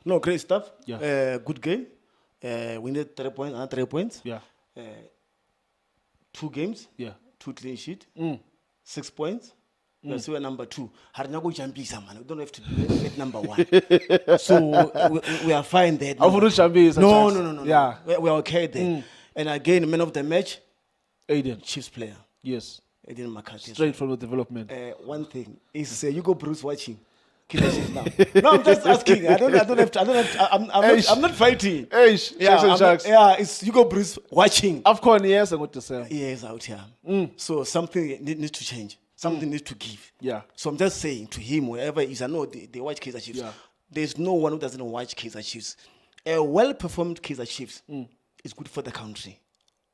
No, great stuff. Yeah. Good game. We need 3 points, another 3 points. Yeah. 2 games. Yeah. 2 clean sheet. 6 points. So we're number 2. Harinago Jambisa, man. We don't have to do it number 1. So we are fine there. No, No. Yeah. We're okay there. And again, man of the match, Aiden. Chiefs player. Yes. Aiden Amakhosi. Straight from the development. One thing is Hugo Bruce watching. Now. No, I'm just asking. I don't have to. I'm not fighting. It's Hugo Bruce watching. Afcon, yes, I'm going to say. He is out here. So something needs to change. Something needs to give. Yeah. So I'm just saying to him, wherever he is, I know they watch Kaizer Chiefs. Yeah. There's no one who doesn't watch Kaizer Chiefs. A well-performed Kaizer Chiefs is good for the country.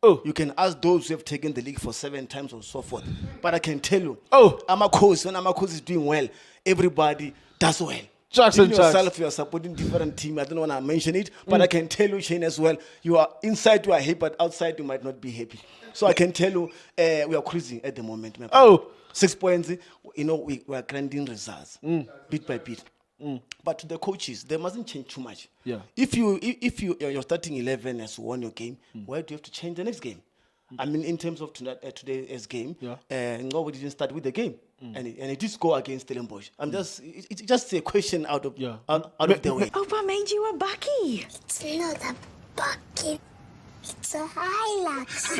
Oh. You can ask those who have taken the league for 7 times or so forth. But I can tell you, when Amakhosi is doing well, everybody does well. Jackson yourself, you are supporting different team. I don't want to mention it, but I can tell you, Shane, as well, you are inside, you are happy, but outside, you might not be happy. So I can tell you, we are cruising at the moment. 6 points, we are grinding results, bit by bit. But to the coaches, they mustn't change too much. Yeah. If your starting 11 has won your game, why do you have to change the next game? I mean, in terms of today's game, nobody didn't start with the game, and it did score against Stellenbosch. It's just a question out of the way. Opa made you a bucky. It's not a bucket. It's a Hilux.